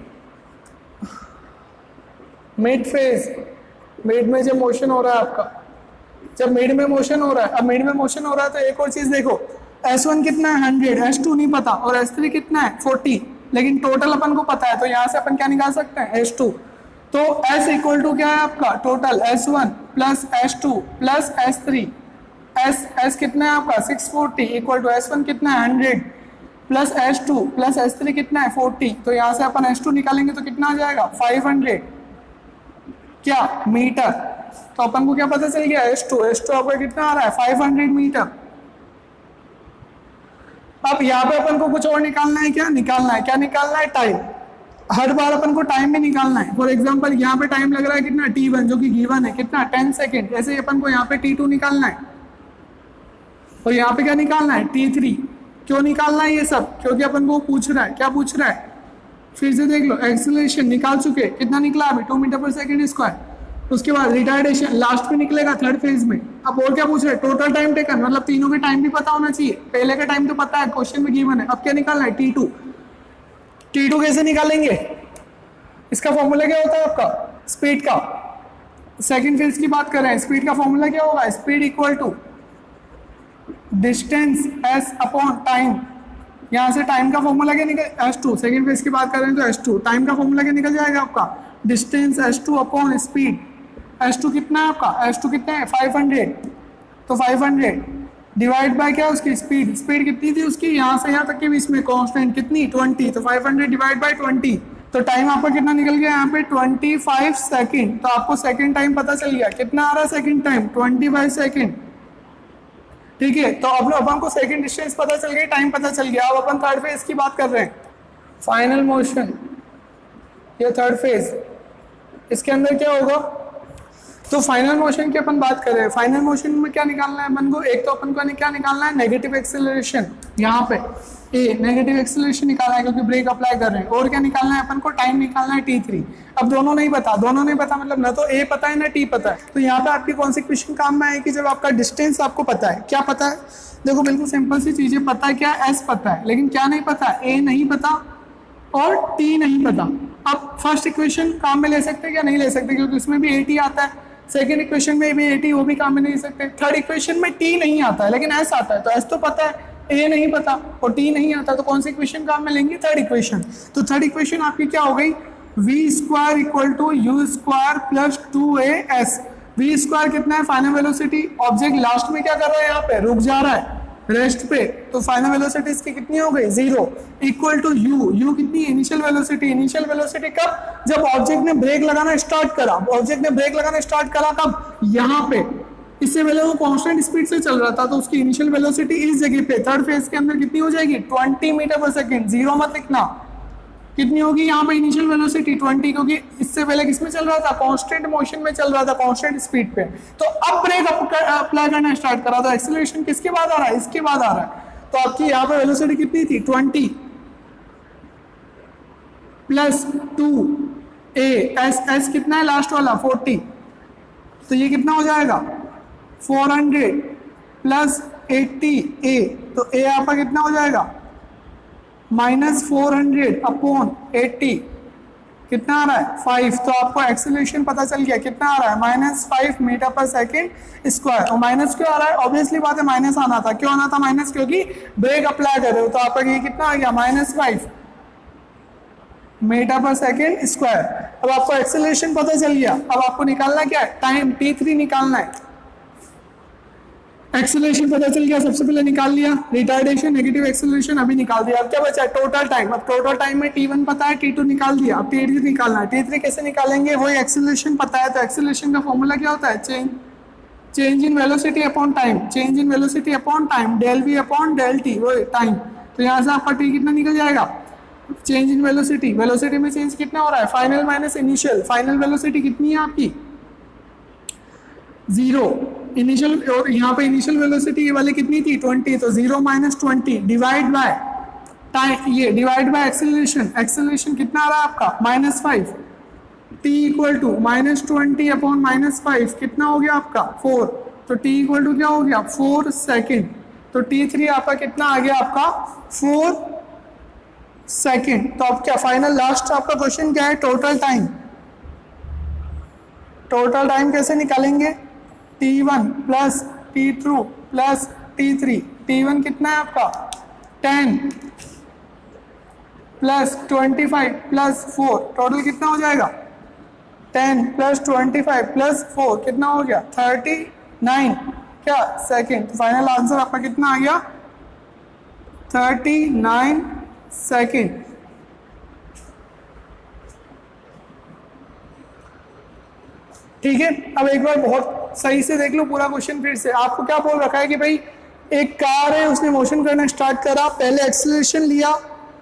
मिड फेज। मिड में जब मोशन हो रहा है आपका, जब मिड में मोशन हो रहा है, अब मिड में मोशन हो रहा है तो एक और चीज देखो, S1 कितना है 100, S2 नहीं पता, और S3 कितना है 40, लेकिन टोटल अपन को पता है, तो यहाँ से अपन क्या निकाल सकते हैं S2, तो S = क्या है आपका total S1 + S2 + S3, S कितना है आपका 640 = S1 कितना है 100 + S2 + S3 कितना है 40, तो यहाँ से अपन S2 निकालेंगे तो कितना आ जाएगा 500 क्या मीटर, तो अपन को क्या पता चल गया S2 आपका कितना आ रहा है 500 मीटर। अब यहाँ पे अपन को कुछ और निकालना है, क्या निकालना है टाइम। हर बार अपन को टाइम भी निकालना है। फॉर एग्जांपल यहाँ पे टाइम लग रहा है कितना t1 जो कि गिवन है कितना 10 सेकेंड, ऐसे ही अपन को यहाँ पे t2 निकालना है और यहाँ पे क्या निकालना है t3। क्यों निकालना है ये सब? क्योंकि अपन को पूछ रहा है, क्या पूछ रहा है, फिर से देख लो, एक्सीलरेशन निकाल चुके, कितना निकला अभी 2 मीटर पर सेकेंड स्क्वायर। उसके बाद रिटार्डेशन लास्ट में निकलेगा थर्ड फेज में। अब और क्या पूछ रहे हैं, टोटल टाइम टेकन, मतलब तीनों के टाइम भी पता होना चाहिए। पहले का टाइम तो पता है, क्वेश्चन में गिवन है। अब क्या निकालना है t2। t2 कैसे निकालेंगे, इसका फॉर्मूला क्या होता है आपका स्पीड का, सेकंड फेज की बात कर रहे हैं, स्पीड का फॉर्मूला क्या होगा, speed equal to distance s upon time. यहाँ से टाइम का फॉर्मूला क्या निकल s2, सेकंड फेज की बात कर रहे हैं तो s2, टाइम का फॉर्मूला क्या निकल जाएगा आपका, distance s2 upon speed. s2 कितना है आपका, s2 कितना है 500, तो 500 डिवाइड बाय क्या उसकी स्पीड, स्पीड कितनी थी उसकी यहाँ से यहाँ तक के बीच में कांस्टेंट कितनी 20, तो 500 डिवाइड बाय 20, तो टाइम आपका कितना निकल गया यहाँ पे 25 सेकेंड। तो आपको सेकेंड टाइम पता चल गया, कितना आ रहा है सेकेंड टाइम 25 सेकेंड। ठीक है, तो अब अपन को सेकंड डिस्टेंस पता चल गया, टाइम पता चल गया। अब अपन थर्ड फेज की बात कर रहे हैं, फाइनल मोशन, ये थर्ड फेज, इसके अंदर क्या होगा, तो फाइनल मोशन की अपन बात कर रहे हैं। फाइनल मोशन में क्या निकालना है अपन को, एक तो अपन को क्या निकालना है नेगेटिव एक्सेलरेशन, यहाँ पे ए नेगेटिव एक्सेलरेशन निकालना है क्योंकि ब्रेक अप्लाई कर रहे हैं, और क्या निकालना है अपन को, टाइम निकालना है t3। अब दोनों नहीं पता मतलब ना तो ए पता है ना टी पता है, तो यहाँ पे आपकी कौन सी क्वेश्चन काम में आएगी, जब आपका डिस्टेंस आपको पता है। क्या पता है, देखो बिल्कुल सिंपल सी चीजें पता है, क्या एस पता है, लेकिन क्या नहीं पता, ए नहीं पता और टी नहीं पता। अब फर्स्ट इक्वेशन काम में ले सकते हैं क्या, नहीं ले सकते क्योंकि उसमें भी ए आता है। सेकेंड इक्वेशन में भी ए वो भी काम में नहीं ले सकते। थर्ड इक्वेशन में टी नहीं आता है लेकिन एस आता है, तो एस तो पता है, ए नहीं पता और टी नहीं आता, तो कौन सी इक्वेशन काम में लेंगे, थर्ड इक्वेशन। तो थर्ड इक्वेशन आपकी क्या हो गई, V square equal to U square plus 2as। V square कितना है, फाइनल वेलोसिटी, ऑब्जेक्ट लास्ट में क्या कर रहा है, यहाँ पे रुक जा रहा है रेस्ट पे, तो फाइनल वेलोसिटी इसकी कितनी हो गई 0, इक्वल टू यू कितनी, इनिशियल वेलोसिटी। इनिशियल वेलोसिटी कब, जब ऑब्जेक्ट ने ब्रेक लगाना स्टार्ट करा, ऑब्जेक्ट ने ब्रेक लगाना स्टार्ट करा कब, यहाँ पे। इससे पहले वो कांस्टेंट स्पीड से चल रहा था, तो उसकी इनिशियल वेलोसिटी इस जगह पे थर्ड फेज के अंदर कितनी हो जाएगी 20 मीटर पर सेकेंड, 0 मत लिखना, कितनी होगी यहाँ पे इनिशियल वेलोसिटी 20, क्योंकि इससे पहले किसमें चल रहा था, कांस्टेंट मोशन में चल रहा था, कांस्टेंट स्पीड पे। तो अब ब्रेक अप्लाई करना स्टार्ट करा, तो एक्सीलरेशन किसके बाद आ रहा है, इसके बाद आ रहा है। तो आपकी यहाँ पे वेलोसिटी कितनी थी 20 प्लस 2a, एस कितना है लास्ट वाला 40, तो ये कितना हो जाएगा 400 प्लस 80a, तो a आपका कितना हो जाएगा -400 अपॉन 80, कितना आ रहा है 5। तो आपको एक्सेलरेशन पता चल गया, कितना आ रहा है -5 मीटर पर सेकेंड स्क्वायर। और माइनस क्यों आ रहा है, ऑब्वियसली बात है माइनस आना था। क्यों आना था माइनस, क्योंकि ब्रेक अप्लाई कर रहे हो, तो आपका ये कितना आ गया -5 मीटर पर सेकेंड स्क्वायर। अब आपको एक्सेलरेशन पता चल गया, अब आपको निकालना क्या है, टाइम t3 निकालना है। एक्सेलरेशन पता चल गया, सबसे पहले निकाल लिया, रिटार्डेशन नेगेटिव एक्सेलरेशन अभी निकाल दिया। अब क्या बचा है, टोटल टाइम। अब टोटल टाइम में t1 पता है, t2 निकाल दिया, अब t3 निकालना है। t3 कैसे निकालेंगे, वही एक्सेलरेशन पता है, तो एक्सेलरेशन का फॉर्मूला क्या होता है, change in velocity upon time, change in velocity upon time, del v upon del t, वो टाइम। तो यहाँ से आपका t कितना निकल जाएगा, चेंज इन वेलोसिटी, वेलोसिटी में चेंज कितना हो रहा है, final minus initial, final velocity कितनी है आपकी 0, इनिशियल, और यहाँ पे इनिशियल वेलोसिटी ये वाली कितनी थी 20, तो 0 - 20 डिवाइड बाय टाइम, ये डिवाइड बाय एक्सेलरेशन, एक्सेलरेशन कितना आ रहा है आपका -5, t इक्वल टू -20 अपॉन -5 कितना हो गया आपका 4, तो t इक्वल टू क्या हो गया 4 सेकेंड। तो t3 आपका कितना आ गया आपका 4 सेकेंड। तो अब क्या फाइनल लास्ट आपका क्वेश्चन क्या है, टोटल टाइम। टोटल टाइम कैसे निकालेंगे, t1 plus t2 plus t3, t1 कितना है आपका 10 प्लस 25 प्लस 4, टोटल कितना हो जाएगा 10 प्लस 25 प्लस 4 कितना हो गया 39 क्या सेकेंड। तो फाइनल आंसर आपका कितना आ गया 39 सेकेंड। ठीक है, अब एक बार बहुत सही से देख लो पूरा क्वेश्चन फिर से। आपको क्या बोल रखा है कि भाई एक कार है, उसने मोशन करना स्टार्ट करा, पहले एक्सेलरेशन लिया,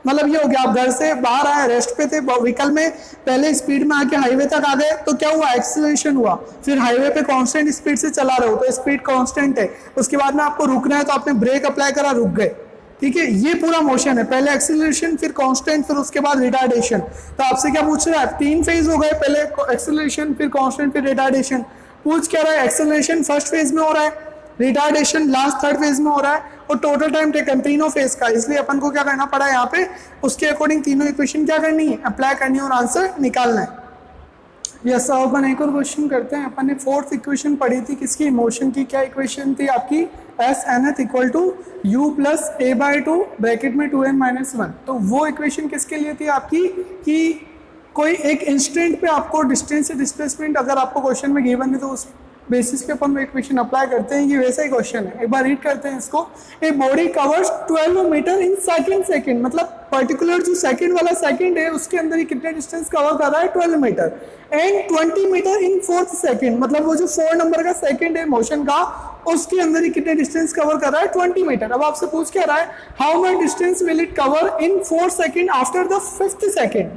मतलब ये हो गया, आप घर से बाहर आए, रेस्ट पे थे व्हीकल में, पहले स्पीड में आके हाईवे तक आ गए तो क्या हुआ, एक्सीलरेशन हुआ। फिर हाईवे पे कांस्टेंट स्पीड से चला रहे हो तो स्पीड कांस्टेंट है, उसके बाद में आपको रुकना है तो आपने ब्रेक अप्लाई करा, रुक गए, ठीक है। ये पूरा मोशन है, पहले एक्सीलरेशन, फिर कांस्टेंट, फिर उसके बाद रिटार्डेशन। तो आपसे क्या पूछ रहा है, 3 फेज हो गए, पहले एक्सीलरेशन, फिर कांस्टेंट, फिर रिटार्डेशन। पूछ क्या रहा है, एक्सीलरेशन फर्स्ट फेज में हो रहा है, रिटार्डेशन लास्ट थर्ड फेज में हो रहा है, और टोटल टाइम टेकन तीनों फेज का, इसलिए अपन को क्या करना पड़ा यहाँ पे, उसके अकॉर्डिंग तीनों इक्वेशन क्या करनी है, अप्लाई करनी है और आंसर निकालना है। यस, अपन एक और क्वेश्चन करते हैं। अपन ने फोर्थ इक्वेशन पढ़ी थी किसकी, मोशन की। क्या इक्वेशन थी आपकी, s n th equal to you plus a by two bracket में 2n माइनस 1। तो वो इक्वेशन किसके लिए थी आपकी, कि कोई एक इंस्टेंट पे आपको डिस्टेंस से डिस्प्लेसमेंट अगर आपको क्वेश्चन में गिवन है तो उस बेसिस पे अपन वो इक्वेशन अप्लाई करते हैं। ये वैसा ही क्वेश्चन है, एक बार रीड करते हैं इसको। A body covers 12 metre in second, मतलब पर्टिकुलर जो सेकंड वाला सेकंड है उसके अंदर ही कितने डिस्टेंस कवर कर रहा है, 12 metre, and 20 metre in 4th second, मतलब वो जो 4 नंबर का सेकंड है मोशन का, उसके अंदर ही कितने डिस्टेंस कवर कर रहा है, 20 मीटर। अब आपसे पूछ क्या रहा है, how much distance will it cover in 4 second after the 5th second,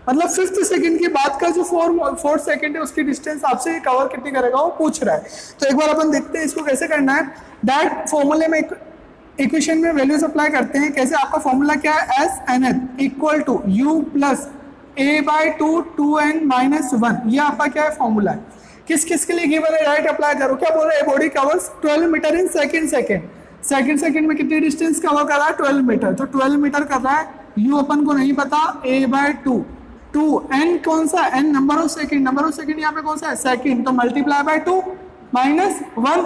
मतलब 5th सेकंड के बाद का जो 4 सेकंड है उसकी डिस्टेंस आपसे कवर कितनी करेगा वो पूछ रहा है। तो एक बार अपन देखते हैं इसको कैसे करना है। दैट फॉर्मूले में इक्वेशन में वैल्यूज अप्लाई करते हैं। कैसे, आपका फॉर्मूला क्या है, s n th equal to you plus a by two 2n minus 1, ये आपका क्या है फॉर्मूला है। किस किस के लिए गिवन है, राइट अप्लाई करो। क्या बोल रहा है, body covers 12 metre in second में कितनी डिस्टेंस कवर कर रहा है, 12 मीटर, तो 12 मीटर कर रहा है। यू अपन को नहीं पता, ए बाई टू एन कौन सा, एन नंबर ऑफ सेकंड यहाँ पे कौन सा है, सेकंड, तो मल्टीप्लाई बाय 2 माइनस 1।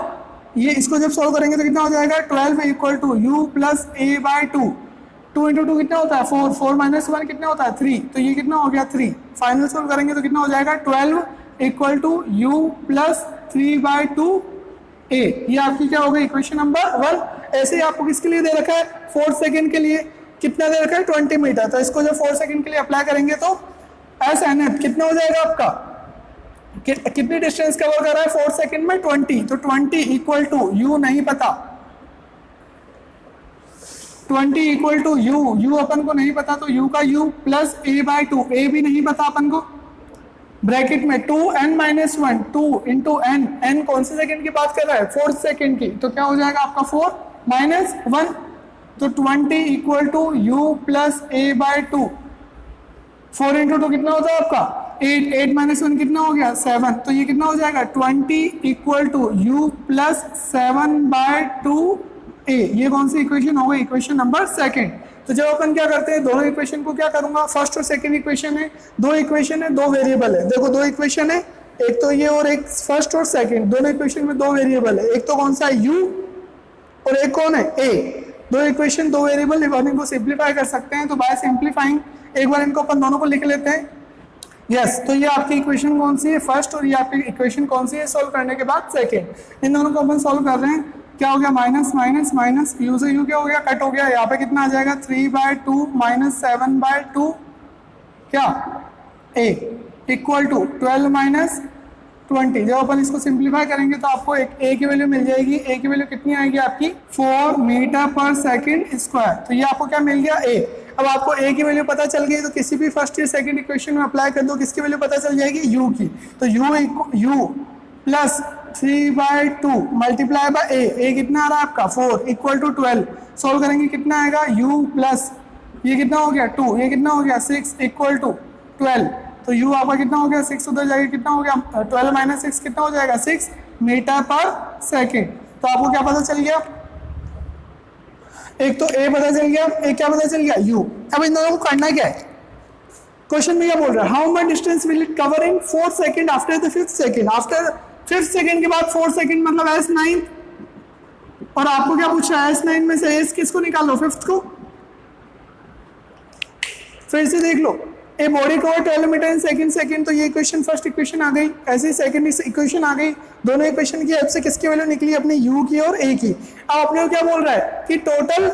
ये इसको जब सॉल्व करेंगे तो कितना हो जाएगा, 12 equal to you plus a by 2 into 2 कितना होता है 4 माइनस 1 कितना होता है 3, तो ये कितना हो गया 3। फाइनल सॉल्व करेंगे तो कितना हो जाएगा 12 equal to you plus 3 by 2 a. ये आपकी क्या हो गई इक्वेशन नंबर 1। ऐसे ही आपको किसके लिए दे रखा है, 4 सेकंड के लिए कितना दे रखा है, 20 मीटर, तो इसको जब 4 सेकंड के लिए अप्लाई करेंगे तो एस एन एथ कितना हो जाएगा आपका, कितनी डिस्टेंस कवर कर रहा है 4 सेकंड में, 20, तो 20 इक्वल टू यू नहीं पता, 20 इक्वल टू यू अपन को नहीं पता, तो यू का यू प्लस ए बाई 2, ए भी नहीं पता अपन को, ब्रैकेट में 2n माइनस 1, 2 इंटू एन कौन से सेकंड की बात कर रहा है, 4th सेकंड की, तो क्या हो जाएगा आपका 4 माइनस 1, तो 20 equal to you plus a by 2, 4 into 2 कितना होता है आपका 8 माइनस 1 कितना हो गया 7, तो ये कितना हो जाएगा 20 equal to you plus 7 by 2 a. ये कौन सी इक्वेशन हो गई, इक्वेशन नंबर 2। तो जब अपन क्या करते हैं, दोनों इक्वेशन को क्या करूंगा, फर्स्ट और सेकंड इक्वेशन है, 2 इक्वेशन है 2 वेरिएबल है, देखो 2 इक्वेशन है, एक तो ये और एक फर्स्ट और सेकंड, दोनों इक्वेशन में 2 वेरिएबल है, एक तो कौन सा है u और एक कौन है a। 2 इक्वेशन 2 वेरिएबल, इनको सिंप्लीफाई कर सकते हैं, तो बाय सिंप्लीफाइंग एक बार इनको अपन दोनों को लिख लेते हैं। यस, तो ये आपकी इक्वेशन कौन सी है फर्स्ट, और ये आपकी इक्वेशन कौन सी है सॉल्व करने के बाद सेकंड। इन दोनों को अपन सॉल्व कर रहे हैं, क्या हो गया माइनस माइनस माइनस, यू से यू क्या हो गया कट हो गया, यहाँ पे कितना आ जाएगा 3 बाय 2 माइनस 7 बाय 2 क्या a इक्वल टू 12 माइनस 20। जब अपन इसको सिंप्लीफाई करेंगे तो आपको एक a की वैल्यू मिल जाएगी, a की वैल्यू कितनी आएगी आपकी 4 मीटर पर सेकंड स्क्वायर, तो ये आपको क्या मिल गया a। अब आपको a की वैल्यू पता चल गई तो किसी भी फर्स्ट या सेकंड इक्वेशन में अप्लाई कर दो, किसकी वैल्यू पता चल जाएगी u की, तो u plus 3 by 2 multiply by a कितना आ रहा है आपका 4 इक्वल टू 12। सोल्व करेंगे कितना आएगा u प्लस ये कितना हो गया 2, ये कितना हो गया 6 इक्वल टू 12, तो u आपका कितना हो गया 6 उधर जाएगा कितना हो गया 12 माइनस 6 कितना हो जाएगा 6 मीटर पर सेकेंड। तो आपको क्या पता चल गया, एक तो a पता चल गया, एक क्या पता चल गया u। अब इन दोनों को करना क्या है, क्वेश्चन में क्या बोल रहा है, how much distance will it cover in 4 second after the 5th second. After 5th second के बाद 4 सेकंड मतलब S9, और आपको क्या पूछा है S9 में से S किसको निकालो 5th को, फिर से देख लो, a body cover 12 metre in second, तो ये इक्वेशन फर्स्ट इक्वेशन आ गई, ऐसे ही सेकंड इक्वेशन आ गई, दोनों इक्वेशन की हेल्प से किसकी वैल्यू निकली अपने u की और a की। अब अपने को क्या बोल रहा है कि टोटल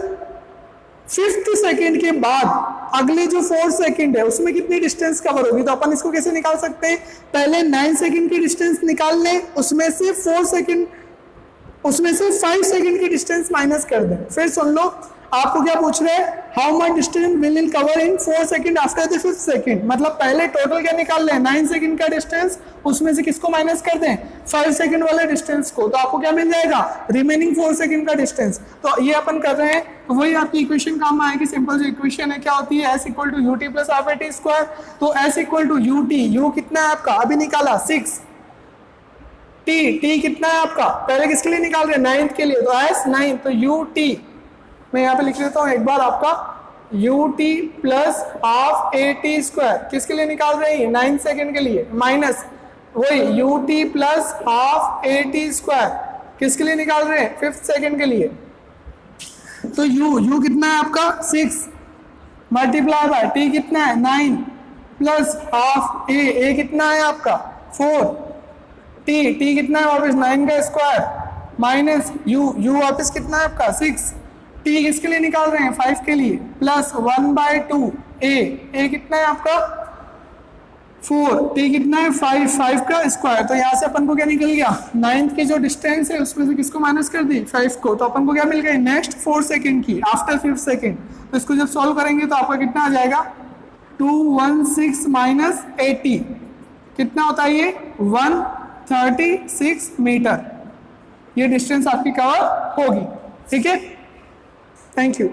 5th सेकंड के बाद अगले जो 4 सेकंड है उसमें कितनी डिस्टेंस कवर होगी, तो अपन इसको कैसे निकाल सकते हैं, पहले 9 सेकंड की डिस्टेंस निकाल लें, उसमें से 5 सेकंड की डिस्टेंस माइनस कर दें। फिर सुन लो, आपको क्या पूछ रहे हैं, how much distance will it cover in 4 second after the 5th second, मतलब पहले टोटल क्या निकाल रहे हैं 9 सेकंड का डिस्टेंस, उसमें से किसको माइनस कर दें 5 सेकंड वाले डिस्टेंस को, तो आपको क्या मिल जाएगा रिमेनिंग 4 सेकंड का डिस्टेंस। तो ये अपन कर रहे हैं, तो वही आपकी इक्वेशन काम आएगी, सिंपल जो इक्वेशन है क्या होती है, s equal to U T plus half A T square, तो s equal to you t, u कितना है आपका अभी निकाला 6, टी कितना है आपका पहले किसके लिए निकाल रहे हैं 9th के लिए, तो s 9, तो यू टी मैं यहाँ पे लिख देता हूँ एक बार, आपका U T plus half A T square किसके लिए निकाल रहे हैं 9 सेकंड के लिए, माइनस वही U T plus half A T square किसके लिए निकाल रहे हैं 5th सेकंड के लिए, तो यू कितना है आपका 6 मल्टीप्लाई बाय टी कितना है 9 प्लस हाफ ए कितना है आपका 4, टी कितना है वापस 9 का स्क्वायर माइनस यू वापस कितना है आपका 6, टी किसके लिए निकाल रहे हैं 5 के लिए, प्लस 1/2 ए कितना है आपका 4, टी कितना है 5 का स्क्वायर, तो यहाँ से अपन को क्या निकल गया 9th की जो डिस्टेंस है उसमें से किसको माइनस कर दी 5 को, तो अपन को क्या मिल गई नेक्स्ट 4 सेकंड की आफ्टर 5th सेकंड, तो इसको जब सॉल्व करेंगे तो आपका कितना आ जाएगा 216 माइनस 80 कितना होता है ये 136 मीटर, ये डिस्टेंस आपकी कवर होगी। ठीक है, थैंक यू।